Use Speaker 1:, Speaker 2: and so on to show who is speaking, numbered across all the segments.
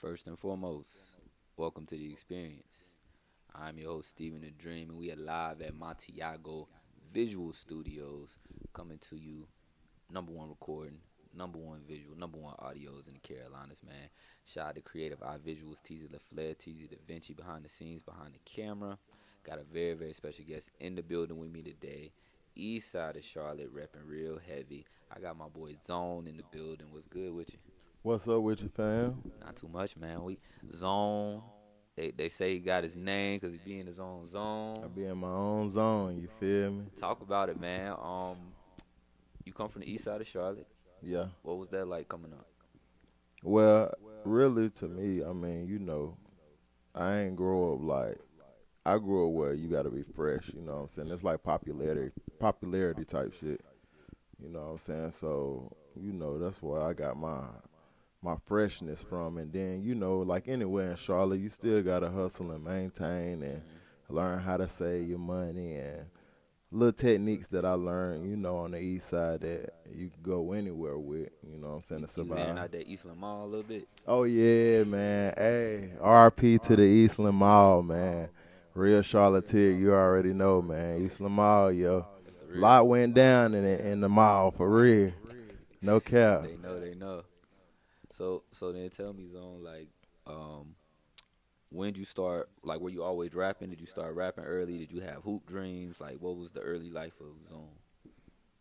Speaker 1: First and foremost, welcome to the experience. I'm your host, Stephen the Dream, and we are live at Montiago Visual Studios, coming to you number one recording, number one visual, number one audios in the Carolinas, man. Shout out to Creative Eye Visuals, TZ LaFleur, TZ Da Vinci behind the scenes, behind the camera. Got a very, very special guest in the building with me today. East side of Charlotte, repping real heavy. I got my boy Zone in the building. What's good with you?
Speaker 2: What's up with you, fam?
Speaker 1: Not too much, man. We Zone. They say he got his name because he be in his own
Speaker 2: I
Speaker 1: zone.
Speaker 2: be in my own zone, you feel me?
Speaker 1: Talk about it, man. You come from the east side of Charlotte.
Speaker 2: Yeah.
Speaker 1: What was that like coming up?
Speaker 2: Well, really, to me, I ain't grow up like, I grew up where you gotta be fresh, you know what I'm saying? It's like popularity type shit, you know what I'm saying? So, that's where I got my freshness from. And then, like anywhere in Charlotte, you still gotta hustle and maintain and
Speaker 1: Mm-hmm.
Speaker 2: learn how to save your money and little techniques that I learned, on the east side that you can go anywhere with, you know what I'm saying, to
Speaker 1: You was in and
Speaker 2: survive.
Speaker 1: out that Eastland Mall a little bit.
Speaker 2: Oh yeah, man. Hey, RP to the Eastland Mall, man. Real Charlotte, you already know, man. Eastland Mall, yo.
Speaker 1: That's the real.
Speaker 2: Lot went down in the mall for real. No cap.
Speaker 1: They know. So then tell me, Zone, like, um, when did you start? Like, were you always rapping? Did you start rapping early? Did you have hoop dreams? Like, what was the early life of Zone?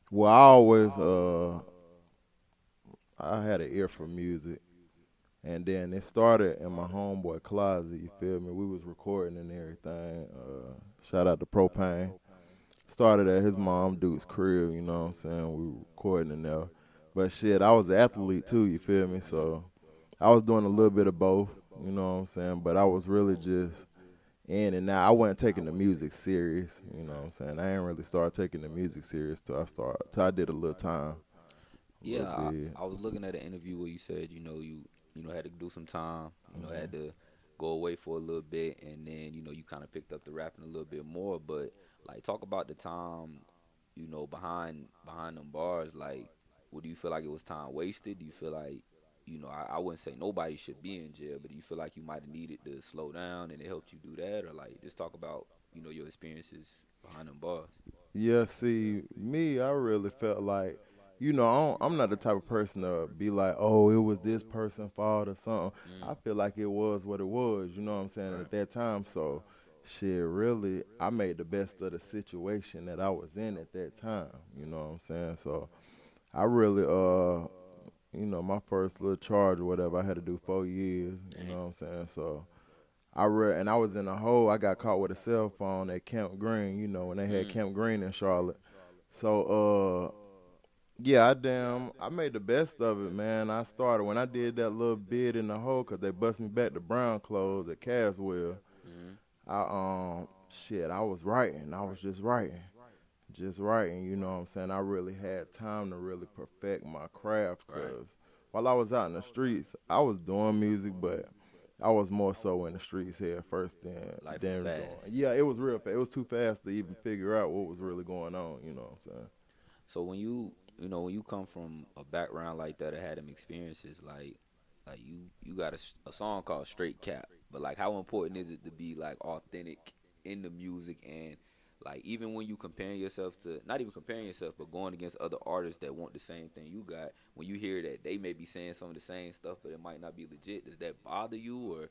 Speaker 2: Well, I had an ear for music. And then it started in my homeboy closet, you feel me? We was recording and everything. Shout out to Propane. Started at his mom dude's crib, you know what I'm saying? We were recording in there. But shit, I was an athlete too, you feel me? So I was doing a little bit of both, you know what I'm saying? But I was really just in and out. I wasn't taking the music serious, you know what I'm saying? I ain't really started taking the music serious till I did a little time, a little
Speaker 1: Yeah,
Speaker 2: bit.
Speaker 1: I was looking at an interview where you said you had to do some time, had
Speaker 2: Mhm.
Speaker 1: to go away for a little bit, and then you kind of picked up the rapping a little bit more. But like, talk about the time, behind them bars. Like, what do you feel like it was time wasted? Do you feel like I wouldn't say nobody should be in jail, but do you feel like you might have needed to slow down and it helped you do that, or like just talk about your experiences behind them bars?
Speaker 2: Yeah, see, me, I really felt like, I'm not the type of person to be like, oh, it was this person's fault or something.
Speaker 1: Mm,
Speaker 2: I feel like it was what it was, you know what I'm saying,
Speaker 1: right.
Speaker 2: at that time. So, shit, really, I made the best of the situation that I was in at that time, you know what I'm saying? So, I really, my first little charge or whatever, I had to do 4 years, you
Speaker 1: Dang.
Speaker 2: know what I'm saying? So, and I was in a hole. I got caught with a cell phone at Camp Green, when they had
Speaker 1: Mm,
Speaker 2: Camp Green in Charlotte. So yeah, I made the best of it, man. I started when I did that little bid in the hole, 'cause they bust me back to brown clothes at Caswell.
Speaker 1: mm,
Speaker 2: I was writing. I was just writing. You know what I'm saying? I really had time to really perfect my craft,
Speaker 1: right.
Speaker 2: 'cause while I was out in the streets, I was doing music, but I was more so in the streets here first
Speaker 1: Life was
Speaker 2: than doing.
Speaker 1: fast.
Speaker 2: Yeah, it was real fast. It was too fast to even figure out what was really going on. You know what I'm saying?
Speaker 1: So when you come from a background like that or had them experiences, like you got a song called Straight Cap, but like how important is it to be like authentic in the music and like even when you comparing yourself to not even comparing yourself but going against other artists that want the same thing you got, when you hear that they may be saying some of the same stuff but it might not be legit, does that bother you or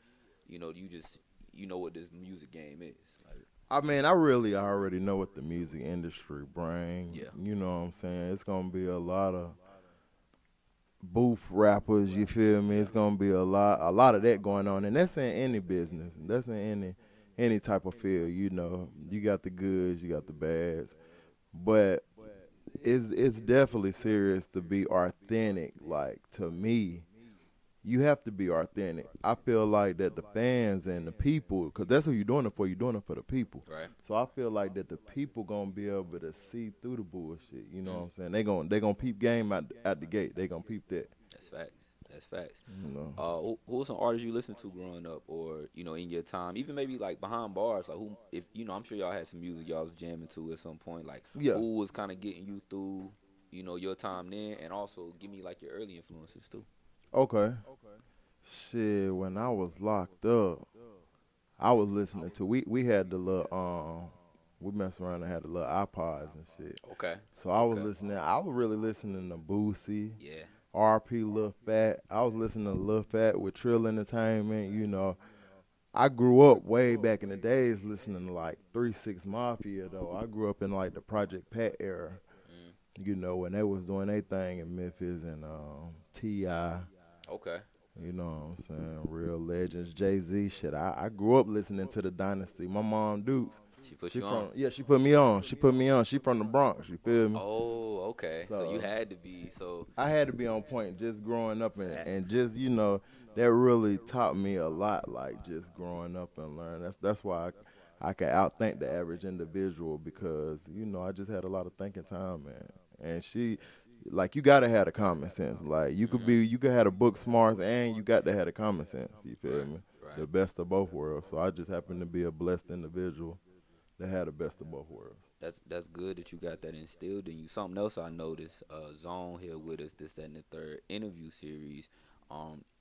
Speaker 1: do you just what this music game is? Like,
Speaker 2: I mean, I really already know what the music industry bring.
Speaker 1: yeah.
Speaker 2: You know what I'm saying? It's gonna be a lot of booth rappers. You feel me? It's gonna be a lot of that going on, and that's in any business. That's in any type of field. You got the goods, you got the bads, but it's definitely serious to be authentic. Like to me, you have to be authentic. I feel like that the fans and the people, because that's what you're doing it for. You're doing it for the people.
Speaker 1: Right.
Speaker 2: So I feel like that the people gonna be able to see through the bullshit. You know what
Speaker 1: Mm.
Speaker 2: I'm saying? They gonna peep game out the gate. They gonna peep that.
Speaker 1: That's facts. That's facts.
Speaker 2: You know.
Speaker 1: Who were some artists you listened to growing up, or in your time, even maybe like behind bars? Like who, if I'm sure y'all had some music y'all was jamming to at some point. Like
Speaker 2: Yeah.
Speaker 1: who was kind of getting you through, your time then, and also give me like your early influences too.
Speaker 2: Okay. Shit, when I was locked up, I was listening to we had the little we messed around and had the little iPods and shit.
Speaker 1: Okay.
Speaker 2: So I was
Speaker 1: Okay.
Speaker 2: listening. I was really listening to Boosie,
Speaker 1: Yeah.
Speaker 2: RP, Lil Fat. I was listening to Lil Fat with Trill Entertainment. You know, I grew up way back in the days listening to like 3 6 Mafia though. I grew up in like the Project Pat era.
Speaker 1: Mm.
Speaker 2: You know, when they was doing their thing in Memphis and T.I.
Speaker 1: Okay.
Speaker 2: You know what I'm saying? Real legends, Jay-Z shit. I grew up listening to the Dynasty. My mom Dukes.
Speaker 1: She put
Speaker 2: She
Speaker 1: you on.
Speaker 2: from she put me on. She put me on. She from the Bronx, you feel me?
Speaker 1: Oh, okay. So you
Speaker 2: So
Speaker 1: had to be so
Speaker 2: I had to be on point just growing up and
Speaker 1: facts.
Speaker 2: just, you know, that really taught me a lot, like just growing up and learning. That's why I can outthink the average individual because, you know, I just had a lot of thinking time, man. And she like you gotta have the common sense. Like
Speaker 1: Mhm.
Speaker 2: you could have the book smarts and you got to have the common sense, you feel
Speaker 1: Right.
Speaker 2: me?
Speaker 1: Right.
Speaker 2: The best of both worlds. So I just happen to be a blessed individual that had the best of both worlds.
Speaker 1: That's good that you got that instilled in you. Something else I noticed, Zone here with us, this, that, and the third interview series.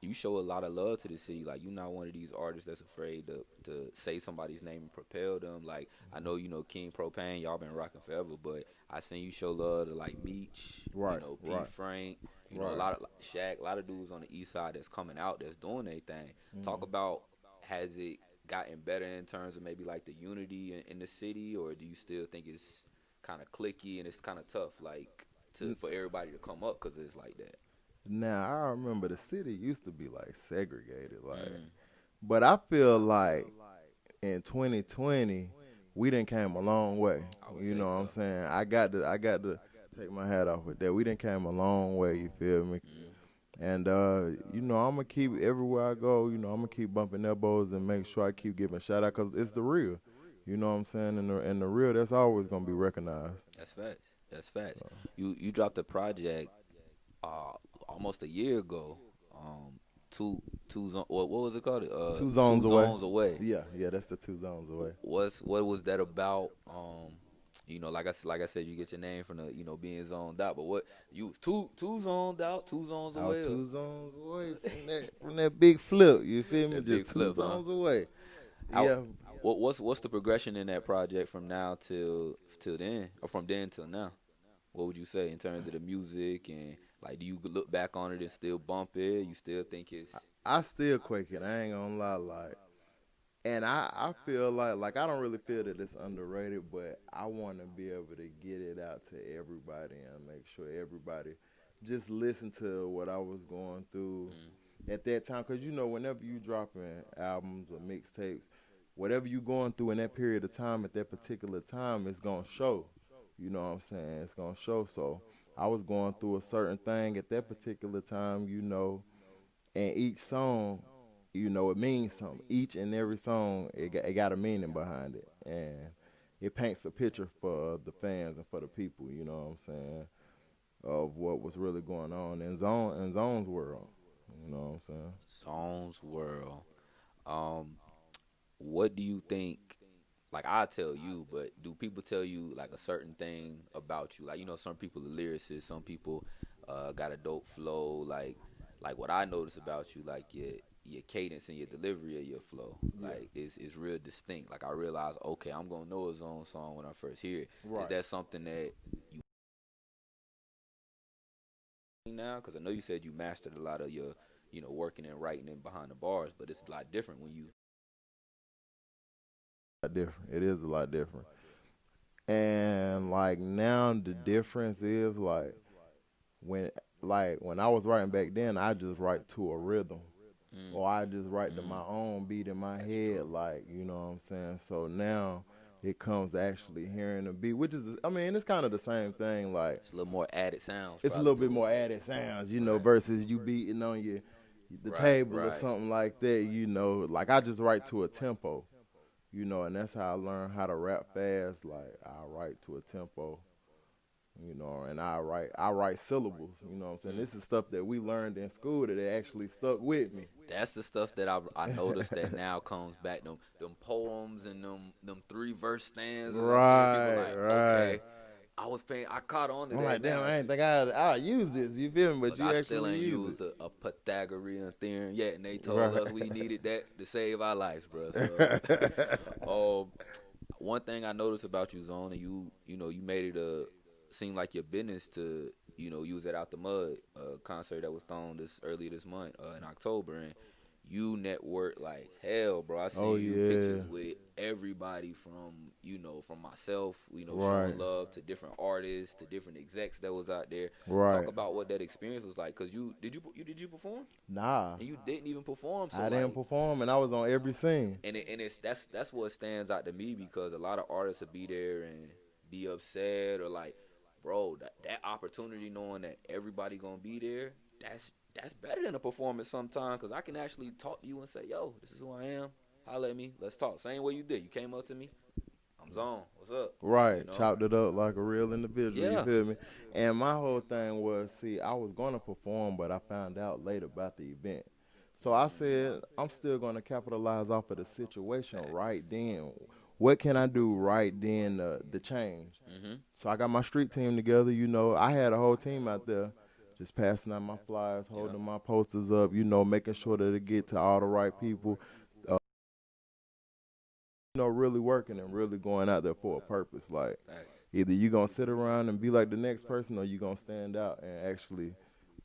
Speaker 1: You show a lot of love to the city. Like you're not one of these artists that's afraid to say somebody's name and propel them. Like I know you know King Propane, y'all been rocking forever, but I seen you show love to like Meech, you
Speaker 2: Right,
Speaker 1: know, P
Speaker 2: right,
Speaker 1: Frank, you know, a
Speaker 2: right.
Speaker 1: lot of like, Shaq, a lot of dudes on the east side that's coming out that's doing their thing. Talk
Speaker 2: Mm.
Speaker 1: about has it gotten better in terms of maybe like the unity in the city, or do you still think it's kind of clicky and it's kind of tough, like to for everybody to come up because it's like that?
Speaker 2: Now I remember the city used to be like segregated, like,
Speaker 1: Mm,
Speaker 2: but I feel like in 2020 we didn't came a long way.
Speaker 1: I would
Speaker 2: You
Speaker 1: say
Speaker 2: know what I'm
Speaker 1: so.
Speaker 2: saying? I got to take my hat off with that. We didn't came a long way. You feel me?
Speaker 1: Mm,
Speaker 2: And you know I'm gonna keep everywhere I go. You know I'm gonna keep bumping elbows and make sure I keep giving shout out because it's the real. You know what I'm saying? And the real that's always gonna be recognized.
Speaker 1: that's facts. That's facts.
Speaker 2: So,
Speaker 1: You dropped a project uh almost a year ago. Two zone. What was it called?
Speaker 2: 2 zones
Speaker 1: Two
Speaker 2: away.
Speaker 1: zones away.
Speaker 2: Yeah, that's the 2 zones away.
Speaker 1: What was that about? You know, like I said, you get your name from the being zoned out. But what you was two zoned out, 2 zones
Speaker 2: I was
Speaker 1: away, or
Speaker 2: 2 zones away from that big flip. You feel me?
Speaker 1: that big
Speaker 2: Just two
Speaker 1: flip, huh?
Speaker 2: zones away.
Speaker 1: How
Speaker 2: Yeah.
Speaker 1: what's the progression in that project from now till then, or from then till now? What would you say in terms of the music and like, do you look back on it and still bump it? You still think it's
Speaker 2: I still quake it. I ain't gonna lie, like, and I feel like I don't really feel that it's underrated, but I want to be able to get it out to everybody and make sure everybody just listen to what I was going through
Speaker 1: mm,
Speaker 2: at that time. Cause you know, whenever you dropping albums or mixtapes, whatever you going through in that period of time at that particular time, it's gonna show. You know what I'm saying? It's gonna show. So I was going through a certain thing at that particular time, you know, and each song, you know, it means something. Each and every song, it got a meaning behind it, and it paints a picture for the fans and for the people. You know what I'm saying? Of what was really going on in Zone's world. You know what I'm saying?
Speaker 1: Zone's World? Um, what do you think? Like I tell you, but do people tell you like a certain thing about you? Like some people are lyricists, some people got a dope flow. Like what I notice about you, like your cadence and your delivery of your flow,
Speaker 2: Yeah.
Speaker 1: like is real distinct. Like I realize, okay, I'm gonna know his own song when I first hear it. Is
Speaker 2: Right.
Speaker 1: that something that you now? Because I know you said you mastered a lot of your, working and writing and behind the bars, but it's a lot different when you.
Speaker 2: A lot different. It is a lot different. And like now, the difference is when when I was writing back then, I just write to a rhythm.
Speaker 1: Mm,
Speaker 2: Or I just write to
Speaker 1: mm,
Speaker 2: my own beat in my
Speaker 1: that's
Speaker 2: head,
Speaker 1: true.
Speaker 2: like, you know what I'm saying? So now it comes to actually hearing the beat, which is, I mean, it's kind of the same thing. Like,
Speaker 1: It's a little more added sounds
Speaker 2: it's a
Speaker 1: probably
Speaker 2: little bit
Speaker 1: to it.
Speaker 2: more added sounds, you know,
Speaker 1: Right,
Speaker 2: versus you beating on the
Speaker 1: right,
Speaker 2: table or
Speaker 1: right.
Speaker 2: something like that, you know. Like, I just write to a tempo, you know, and that's how I learned how to rap fast. Like, I write to a tempo, you know, and I write syllables, you know what I'm saying?
Speaker 1: Mm.
Speaker 2: This is stuff that we learned in school that it actually stuck with me.
Speaker 1: That's the stuff that I noticed that now comes back. Them poems and them 3 verse stanzas. I'm seeing people
Speaker 2: Right,
Speaker 1: like,
Speaker 2: right.
Speaker 1: okay, I caught on to
Speaker 2: I'm
Speaker 1: that.
Speaker 2: like, damn,
Speaker 1: now.
Speaker 2: I ain't think I'd use this. You feel me? But
Speaker 1: Look,
Speaker 2: you
Speaker 1: I
Speaker 2: actually
Speaker 1: still ain't
Speaker 2: used
Speaker 1: used a Pythagorean theorem yet, and they told
Speaker 2: Right.
Speaker 1: us we needed that to save our lives, bro. So, one thing I noticed about you, Zone, and you made it seem like your business to use it out the mud. Concert that was thrown earlier this month in October, and you network like hell, bro. I see pictures with everybody from myself,
Speaker 2: Right.
Speaker 1: showing love to different artists, to different execs that was out there.
Speaker 2: Right.
Speaker 1: Talk about what that experience was like, cause did you perform?
Speaker 2: Nah.
Speaker 1: And you didn't even perform. So
Speaker 2: I didn't perform, and I was on every scene.
Speaker 1: And that's what stands out to me, because a lot of artists will be there and be upset, or like, bro, that opportunity, knowing that everybody gonna be there, that's better than a performance sometimes, because I can actually talk to you and say, yo, this is who I am. Holla at me. Let's talk. Same way you did. You came up to me. I'm Zone. What's up?
Speaker 2: Right. Chopped it up like a real individual.
Speaker 1: Yeah.
Speaker 2: You feel me? And my whole thing was, I was going to perform, but I found out late about the event. So I said, I'm still going to capitalize off of the situation right then. What can I do right then to change?
Speaker 1: Mm-hmm.
Speaker 2: So I got my street team together. I had a whole team out there just passing out my flyers, holding my posters up, making sure that it get to all the right people. Really working and really going out there for a purpose. Like, either you going to sit around and be like the next person, or you going to stand out and actually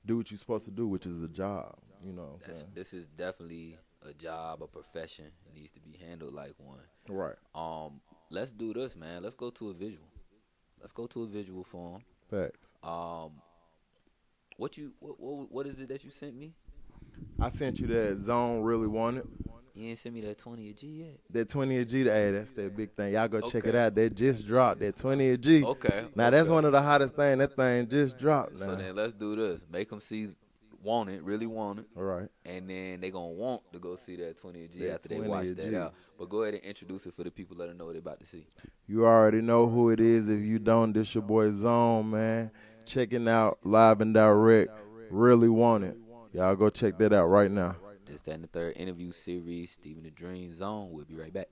Speaker 2: do what you're supposed to do, which is a job.
Speaker 1: This is definitely a job, a profession. It needs to be handled like one.
Speaker 2: Right.
Speaker 1: Let's do this, man. Let's go to a visual. Let's go to a visual form.
Speaker 2: Facts.
Speaker 1: What is it that you sent me?
Speaker 2: I sent you that Zone Really Wanted.
Speaker 1: You ain't sent me that 20 a G yet.
Speaker 2: That 20 a G, hey, that's that big thing. Y'all go check it out. That just dropped. That 20 a G.
Speaker 1: Okay.
Speaker 2: Now that's one of the hottest things. That thing just dropped. Now.
Speaker 1: So then let's do this. Make them want it, really want it.
Speaker 2: All right.
Speaker 1: And then they gonna want to go see that 20 a G
Speaker 2: That
Speaker 1: after they watch
Speaker 2: 20 a G.
Speaker 1: that out. But go ahead and introduce it for the people, let them know what they about to see.
Speaker 2: You already know who it is. If you don't, this your boy Zone, man. Checking out live and direct. Really Want It. Y'all go check that out right now.
Speaker 1: This, that, and the third interview series, Stephen the Dream Zone. We'll be right back.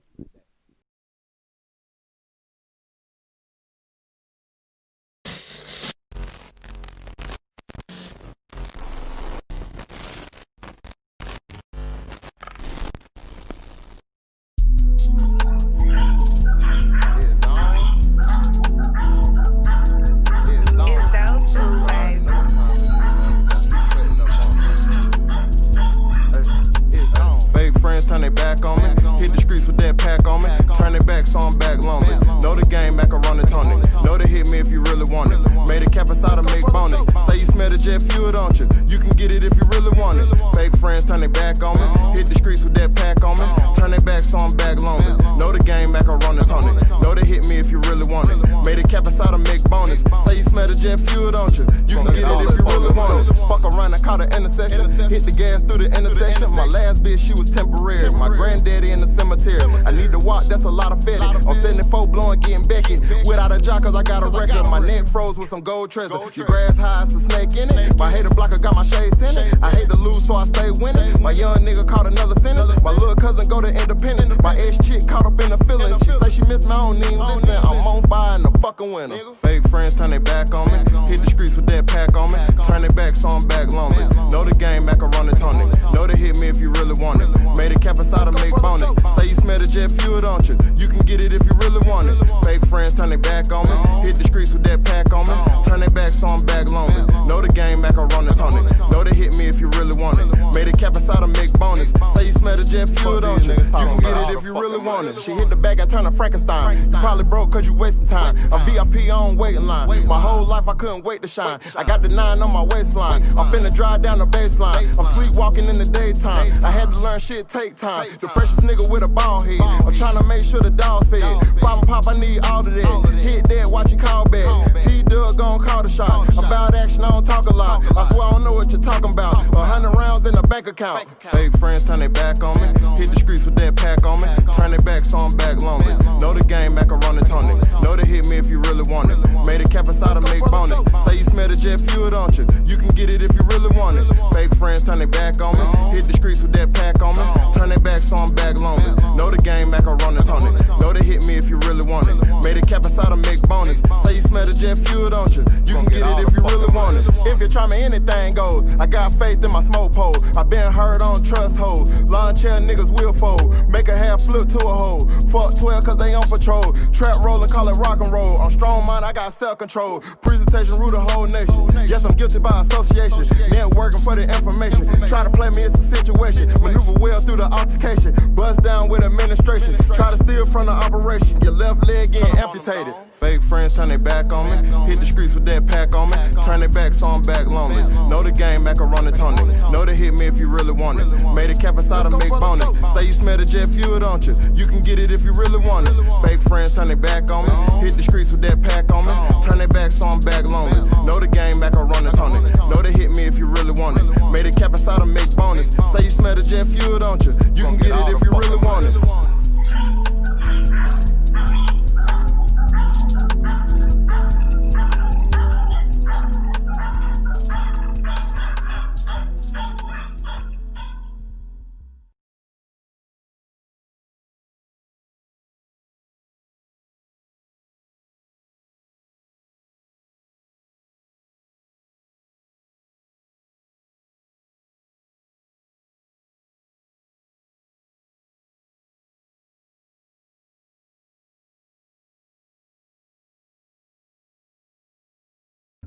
Speaker 2: Turn they back on me. Hit the streets with that pack on me. Turn they back so I'm back lonely. Know the game, macaroni Tony. Know to hit me if you really want it. Made a cap aside to make bonus. Say you smell the jet fuel, don't you? You can get it if you really want it. Fake friends turn they back on me. Hit the streets with that pack on me. Turn they back so I'm back lonely. Know the game, macaroni Tony. Know to hit me if you really want it. Made a cap aside to make bonus. Say you smell the jet fuel, don't you? You can get it if you really want it. Fuck around, I caught an intersection. Hit the gas through the intersection. My last bitch, she was temporary. My granddaddy in the cemetery. I need to walk, that's a lot of fetty. I'm 74 blowing, getting Becky. Without a jock, cause I got a record. My neck froze with some gold treasure. Your grass high, it's a snake in it. My hater blocker got my shades tinted. I hate to lose, so I stay winning. My young nigga caught another sentence. My little cousin go to Independence. My ex chick caught up in the feelings. She say she miss me, I don't even listen. I'm on fire in the fucking winter. Fake friends turn they back on me. Hit the streets with that pack on me. Turn they back so I'm back lonely. Know the game, macaroni Tony. Know to hit me if you really want it. Made a cap aside to make bonus. Say you smell the jet fuel, don't you? You can get it if you really want it. Fake friends turn they back on me. Hit the streets with that pack on me. Turn they back so I'm back lonely. Know the game, macaroni Tony. Know to hit me if you really want it. Made a cap aside to make bonus. Say you smell the jet fuel, don't you? You can get it if you really want it. She hit the bag and turn to Frankenstein. You probably broke cause you wasting time. I'm VIP on waiting line. My whole life I couldn't wait to shine. I got the 9 on my waistline. I'm finna drive down the baseline. I'm sleepwalking in the daytime. I had to learn shit take time. The freshest nigga with a ball head. I'm trying to make sure the dog's fed. Pop and pop, I need all of that. Hit that, watch you call back. T-Dub gon' call the shot. About action, I don't talk a lot. I swear I don't know what you're talking about. 100 rounds in the bank account. Fake friends turn they back on me. Hit the streets with that pack on me. Turn they back so I'm back lonely. Know the game, macaroni Tony. Know to hit me if you really want it. Made a cap aside to make bonus. Say you smell the jet fuel, don't you? You can get it if you really want it. Fake friends turn their back on me. Hit the streets with that pack on me. Turn their back so I'm back lonely. Know the game, macaroni Tony. Know to hit me if you really want it. Made a cap aside to make bonus. Say you smell the jet fuel, don't you? You can get it if you really want it. If you try me, anything goes. I got faith in my smoke pole. I been heard on trust hole. Lawn chair niggas will fold. Make a half flip to a hole. Fuck 12 cause they on patrol. Trap rolling, call it rock and roll. I'm strong mind, I got self-control. Presentation rule the whole nation. Yes, I'm guilty by association. Networking for the information. Try to play me, it's a situation. Maneuver well through the altercation. Bust down with administration. Try to steal from the operation. Your left leg getting amputated. Fake friends turn their back on me. Hit the streets with that pack on me. Turn their back so I'm back lonely. Know the game, macaroni Tony. Know to hit me if you really want it. Made a cap aside to make bonus. Say you smell the jet fuel, don't you? You can get it if you really want it. Fake friends turn their back on me. Hit the streets with that pack on me. Turn their back so I'm back lonely. Know the game, macaroni Tony. Know to hit me if you really want it. Made a cap aside to make bonus. Say you smell the jet fuel, don't you? You can get it if you really want it.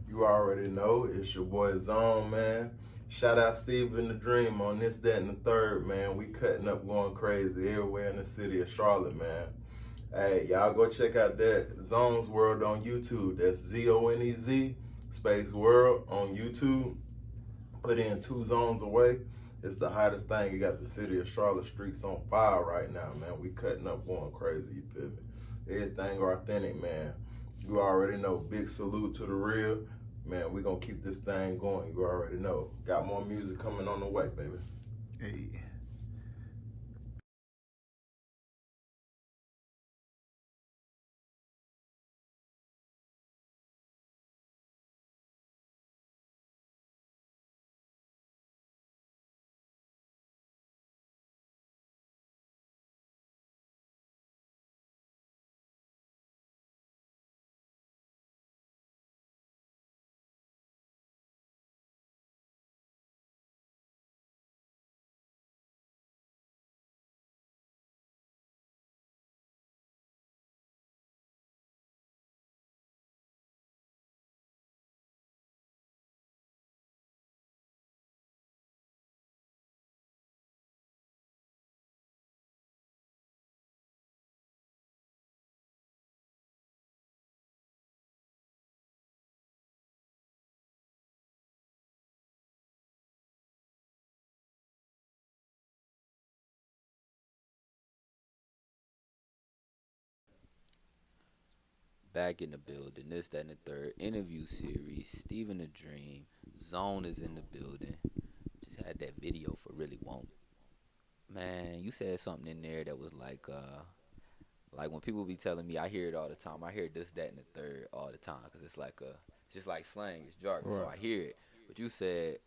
Speaker 2: You already know, it's your boy Zone, man. Shout out Steven the Dream on this, that, and the third, man. We cutting up, going crazy everywhere in the city of Charlotte, man. Hey, y'all go check out that Zone's World on YouTube. That's ZONEZ space World on YouTube. Put in 2 zones away. It's the hottest thing. You got the city of Charlotte streets on fire right now, man. We cutting up, going crazy, you feel me? Everything authentic, man. You already know. Big salute to the real. Man, we gonna keep this thing going. You already know. Got more music coming on the way, baby.
Speaker 3: Hey.
Speaker 1: Back in the building, this, that, and the third interview series. Steven the Dream, Zone is in the building. Just had that video for Really Won't. Man, you said something in there that was like when people be telling me, I hear it all the time. I hear this, that, and the third all the time because it's just like slang, it's jargon, right. So I hear it. But you said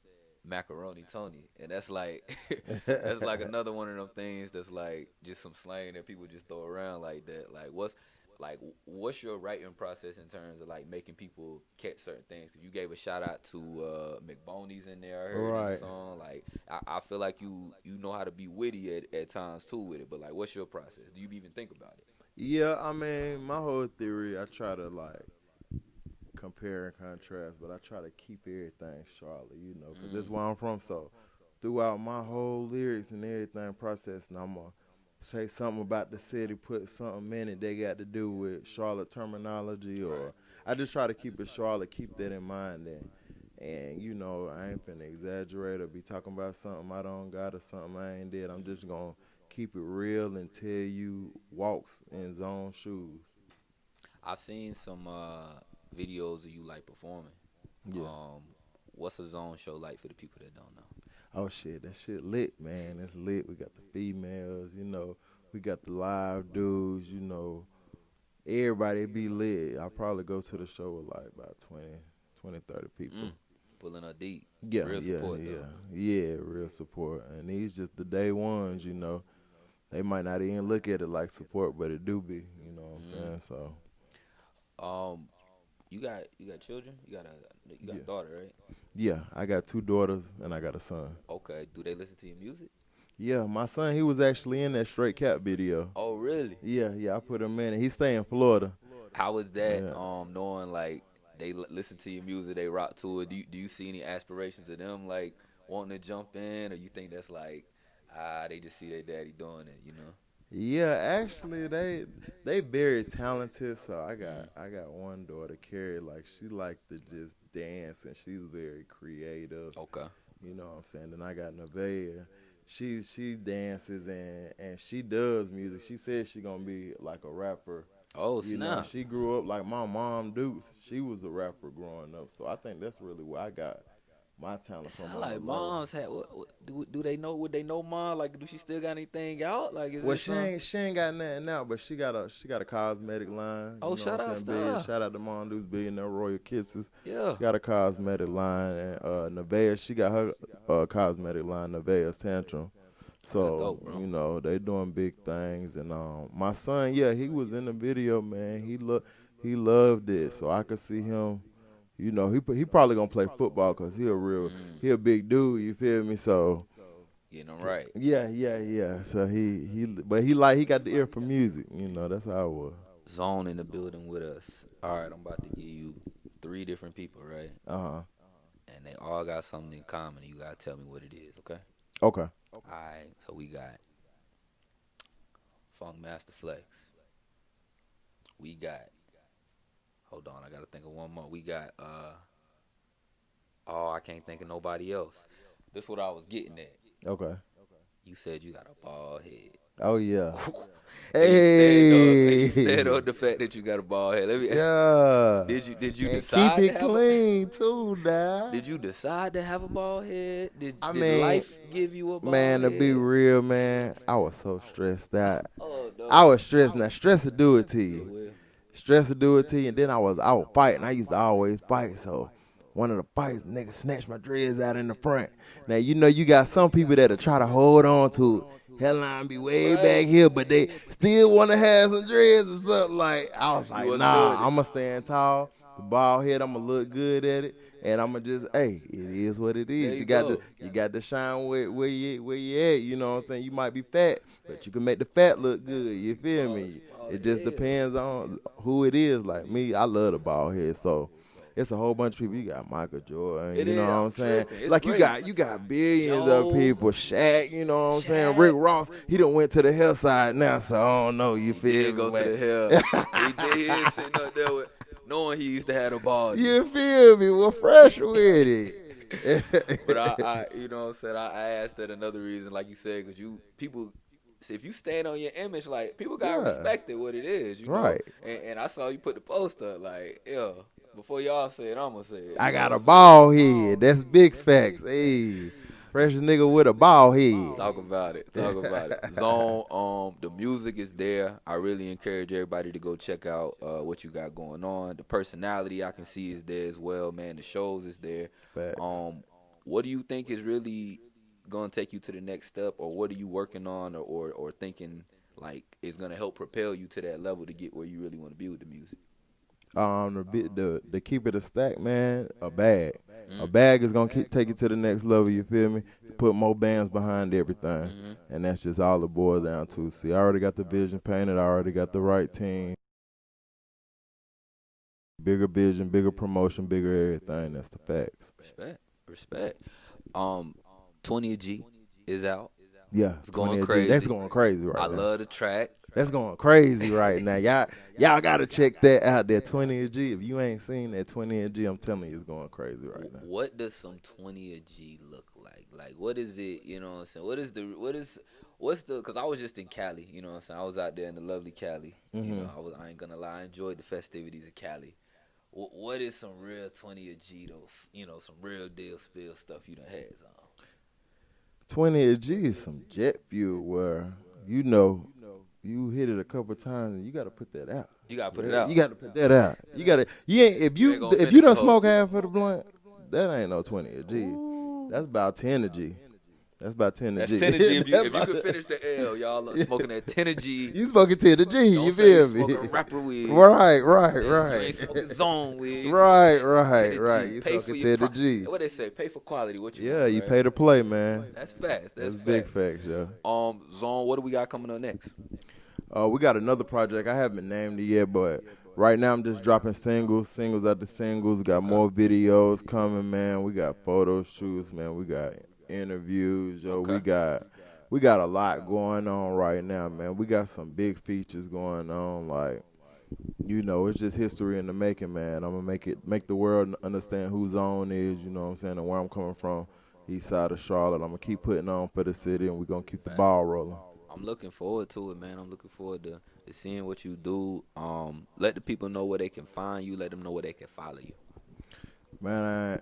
Speaker 1: macaroni Tony, and that's like that's like another one of them things that's like just some slang that people just throw around like that. What's your writing process in terms of like making people catch certain things? Cause you gave a shout out to McBoney's in there. I heard right. In the song. Like I feel like you know how to be witty at times too with it. But like, what's your process? Do you even think about it?
Speaker 2: Yeah, I mean, my whole theory, I try to like compare and contrast, but I try to keep everything Charlotte, you know, because that's where I'm from. So throughout my whole lyrics and everything process, and I'm going to say something about the city, put something in it they got to do with Charlotte terminology, or right. I just try to keep it Charlotte, keep that in mind. And you know, I ain't finna exaggerate or be talking about something I don't got or something I ain't did. I'm just going to keep it real and tell you walks in Zone shoes.
Speaker 1: I've seen some videos of you like performing. Yeah. What's a Zone show like for the people that don't know?
Speaker 2: Oh shit, that shit lit, man. It's lit. We got the females, you know. We got the live dudes, you know. Everybody be lit. I probably go to the show with like about 20, 30 people.
Speaker 1: pulling up deep.
Speaker 2: Yeah,
Speaker 1: Real
Speaker 2: yeah,
Speaker 1: support
Speaker 2: yeah,
Speaker 1: though.
Speaker 2: yeah, real support. And these just the day ones, you know. They might not even look at it like support, but it do be, you know what I'm
Speaker 1: Mm.
Speaker 2: saying? So,
Speaker 1: Um, you got children? You got
Speaker 2: yeah.
Speaker 1: a daughter, right?
Speaker 2: Yeah, I got 2 daughters and I got a son.
Speaker 1: Okay. Do they listen to your music?
Speaker 2: Yeah, my son, he was actually in that Straight Cap video.
Speaker 1: Oh, really?
Speaker 2: Yeah, yeah, I put him in. He stay in Florida.
Speaker 1: How was that?
Speaker 2: Yeah.
Speaker 1: Knowing like they listen to your music, they rock to it. Do you see any aspirations of them like wanting to jump in, or you think that's like they just see their daddy doing it, you know?
Speaker 2: Yeah, actually they very talented. So
Speaker 1: Mm.
Speaker 2: I got one daughter, Carrie, like she like to just dance and she's very creative.
Speaker 1: Okay.
Speaker 2: You know what I'm saying? And I got Nevaeh. She dances and she does music. She said she gonna be like a rapper.
Speaker 1: Oh,
Speaker 2: You know,
Speaker 1: snap.
Speaker 2: she grew up like my mom Dukes. She was a rapper growing up. So I think that's really where I got my talent
Speaker 1: It
Speaker 2: from
Speaker 1: sound
Speaker 2: on the
Speaker 1: like
Speaker 2: low.
Speaker 1: moms had. Do they know? Would they know mom? Like, do she still got anything out? Like, is
Speaker 2: Well,
Speaker 1: this some?
Speaker 2: she ain't got nothing now, but she got a cosmetic line.
Speaker 1: Oh,
Speaker 2: You know
Speaker 1: shout
Speaker 2: what I'm
Speaker 1: out
Speaker 2: saying? Big
Speaker 1: Star.
Speaker 2: shout out to Mom Dukes Billionaire Royal Kisses.
Speaker 1: Yeah.
Speaker 2: She got a cosmetic line, and Nevaeh, she got her cosmetic line, Nevaeh's Tantrum.
Speaker 1: That's
Speaker 2: So
Speaker 1: dope, bro.
Speaker 2: you know they doing big things, and my son, yeah, he was in the video, man. He loved it, so I could see him. You know, he probably gonna play football because
Speaker 1: Mm.
Speaker 2: he a big dude. You feel me? So
Speaker 1: Getting them right.
Speaker 2: yeah, yeah, yeah. So but he got the ear for music. You know, that's how it was.
Speaker 1: Zone in the building with us. All right, I'm about to give you 3 different people, right?
Speaker 2: Uh
Speaker 1: And they all got something in common. You gotta tell me what it is, okay?
Speaker 2: huh. Okay.
Speaker 1: All right. So we got Funk Master Flex. We got. Hold on, I gotta think of one more. We got. Oh, I can't think of nobody else. This what I was getting at.
Speaker 2: Okay.
Speaker 1: You said you got a bald head.
Speaker 2: Oh yeah.
Speaker 1: And you
Speaker 2: Hey.
Speaker 1: stand on the fact that you got a bald head. Let me.
Speaker 2: Yeah.
Speaker 1: Did you
Speaker 2: And
Speaker 1: decide
Speaker 2: keep
Speaker 1: to
Speaker 2: it
Speaker 1: have
Speaker 2: clean too, now.
Speaker 1: did you decide to have a bald head? Did
Speaker 2: I
Speaker 1: did
Speaker 2: mean,
Speaker 1: life give you a bald
Speaker 2: Man, to
Speaker 1: head?
Speaker 2: be real, man, I was so stressed out.
Speaker 1: Oh no.
Speaker 2: I was stressed. Now, stress will do it to
Speaker 1: It
Speaker 2: you.
Speaker 1: will.
Speaker 2: Stress will do it to you. And then I was fighting. I used to always fight. So one of the fights, nigga snatched my dreads out in the front. Now, you know, you got some people that'll try to hold on to it. Headline be way back here, but they still want to have some dreads or something. Like, I was like,
Speaker 1: wasn't
Speaker 2: nah,
Speaker 1: doing it.
Speaker 2: I'm going to stand tall. The bald head, I'm going to look good at it. And I'm going to just, hey, it is what it
Speaker 1: There
Speaker 2: is.
Speaker 1: you
Speaker 2: got
Speaker 1: go.
Speaker 2: you got to shine where you at. You know what I'm saying? You might be fat, but you can make the fat look good. You feel me? It just depends on who it is. Like me, I love the bald head. So it's a whole bunch of people. You got Michael Jordan.
Speaker 1: It
Speaker 2: You know
Speaker 1: is.
Speaker 2: what I'm
Speaker 1: I'm
Speaker 2: saying?
Speaker 1: tripping. It's
Speaker 2: Like
Speaker 1: great.
Speaker 2: you got billions
Speaker 1: Joe.
Speaker 2: of people. Shaq. You know what I'm saying?
Speaker 1: Shaq.
Speaker 2: Rick Ross. He done went to the hell side now. So I don't know. You
Speaker 1: He
Speaker 2: feel
Speaker 1: did
Speaker 2: me?
Speaker 1: go to
Speaker 2: but-
Speaker 1: the hell. He did. He is sitting up there with, knowing he used to have a bald.
Speaker 2: You feel me? We're fresh with it.
Speaker 1: But I, you know what I'm saying? I asked that another reason, like you said, because people, see, if you stand on your image, like, people got to
Speaker 2: Yeah.
Speaker 1: respect it, what it is, you know?
Speaker 2: Right.
Speaker 1: And I saw you put the post up, like, yeah, before y'all say it, I'm going to say it.
Speaker 2: I got a bald head. That's big facts. Hey, fresh nigga with a bald head.
Speaker 1: Talk about it. Talk about it. Zone, the music is there. I really encourage everybody to go check out what you got going on. The personality I can see is there as well, man. The shows is there.
Speaker 2: Facts.
Speaker 1: What do you think is really gonna take you to the next step, or what are you working on, or thinking like is gonna help propel you to that level to get where you really want to be with the music?
Speaker 2: The keep it a stack, man. A bag.
Speaker 1: Mm.
Speaker 2: A bag is gonna take you to the next level. You feel me? Put more bands behind everything,
Speaker 1: Mhm.
Speaker 2: and that's just all it boils down to. See, I already got the vision painted. I already got the right team. Bigger vision, bigger promotion, bigger everything. That's the facts.
Speaker 1: Respect. 20 G is out.
Speaker 2: Yeah,
Speaker 1: It's going
Speaker 2: 20 AG.
Speaker 1: crazy.
Speaker 2: That's going crazy right
Speaker 1: I
Speaker 2: now.
Speaker 1: love the track.
Speaker 2: That's going crazy right now. Y'all gotta check that out. That 20 a G. If you ain't seen that 20 a G, I'm telling you, it's going crazy right now.
Speaker 1: What does some 20 a G look like? Like, what is it? You know what I'm saying? What's the? Because I was just in Cali. You know what I'm saying? I was out there in the lovely Cali. You
Speaker 2: Mhm.
Speaker 1: know, I ain't gonna lie. I enjoyed the festivities of Cali. What is some real 20 a G? Those, you know, some real deal spill stuff you done had on.
Speaker 2: 20 a G is some jet fuel where you know you hit it a couple times and you gotta put that out.
Speaker 1: You gotta put it out.
Speaker 2: You gotta put that out. You ain't
Speaker 1: You ain't gonna
Speaker 2: if you
Speaker 1: finish
Speaker 2: don't
Speaker 1: the whole-
Speaker 2: smoke half of the blunt, that ain't no 20 a G.
Speaker 1: Ooh.
Speaker 2: That's about 10 a G. That's about 10 a
Speaker 1: That's
Speaker 2: G.
Speaker 1: 10 a G. If you could finish the L, y'all are smoking that 10 a G.
Speaker 2: You smoking 10 a G,
Speaker 1: Don't
Speaker 2: you
Speaker 1: say
Speaker 2: feel
Speaker 1: you
Speaker 2: me?
Speaker 1: smoking rapper weed.
Speaker 2: Right.
Speaker 1: You ain't smoking zone weed. You
Speaker 2: Right.
Speaker 1: smoking 10 a G.
Speaker 2: You
Speaker 1: Pay for
Speaker 2: smoking
Speaker 1: your
Speaker 2: 10 a G.
Speaker 1: What they say? Pay for quality. What you
Speaker 2: Yeah,
Speaker 1: want,
Speaker 2: you
Speaker 1: right?
Speaker 2: pay to play, man.
Speaker 1: That's facts. That's
Speaker 2: big
Speaker 1: facts.
Speaker 2: facts, yeah.
Speaker 1: Zone, what do we got coming up next?
Speaker 2: We got another project. I haven't named it yet, but right now I'm just dropping singles after singles. Got more videos coming, man. We got photo shoots, man. We got interviews, yo.
Speaker 1: Okay.
Speaker 2: We got a lot going on right now, man. We got some big features going on, like, you know, it's just history in the making, man. I'm gonna make the world understand who Zone is, you know what I'm saying, and where I'm coming from, east side of Charlotte. I'm gonna keep putting on for the city, and we're gonna keep the ball rolling.
Speaker 1: I'm looking forward to it, man. I'm looking forward to seeing what you do. Let the people know where they can find you. Let them know where they can follow you.
Speaker 2: Man,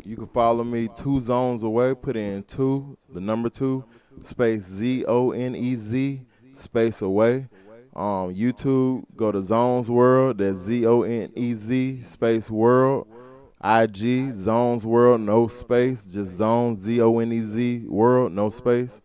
Speaker 2: you can follow me 2 zones away. Put in 2, the number 2, space ZONEZ, space away. YouTube, go to Zones World. That's ZONEZ, space world. IG, Zones World, no space. Just Zones, ZONEZ, world, no space.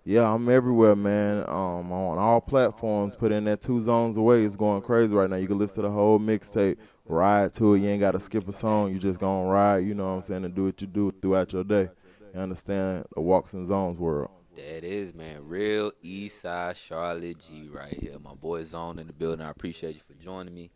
Speaker 2: Yeah, I'm everywhere, man. On all platforms. Put in that 2 zones away. It's going crazy right now. You can listen to the whole mixtape, ride to it. You ain't got to skip a song. You just gonna ride, you know what I'm saying, and do what you do throughout your day. You understand? The Walks and Zones world.
Speaker 1: That is, man. Real East Side Charlotte G right here. My boy Zone in the building. I appreciate you for joining me.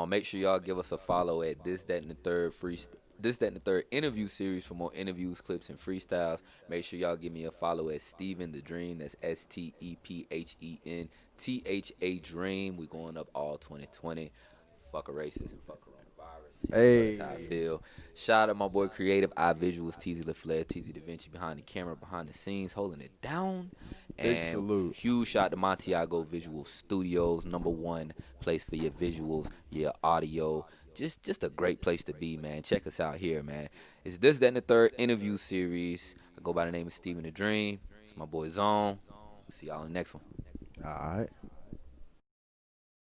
Speaker 1: Make sure y'all give us a follow at This, That, and the Third interview series for more interviews, clips, and freestyles. Make sure y'all give me a follow at Stephen the Dream. That's STEPHENTHA Dream. We going up all 2020. Fuck a racist and fuck coronavirus.
Speaker 2: Hey.
Speaker 1: That's how I feel. Shout out my boy Creative Eye Visuals, TZ LaFleur, TZ Da Vinci behind the camera, behind the scenes, holding it down.
Speaker 2: Big
Speaker 1: And
Speaker 2: salute.
Speaker 1: huge shout out to Montiago Visual Studios, #1 place for your visuals, your audio. Just a great place to be, man. Check us out here, man. It's This, That, and the Third interview series. I go by the name of Stephen the Dream. It's my boy Zone. See y'all in the next one.
Speaker 2: All right.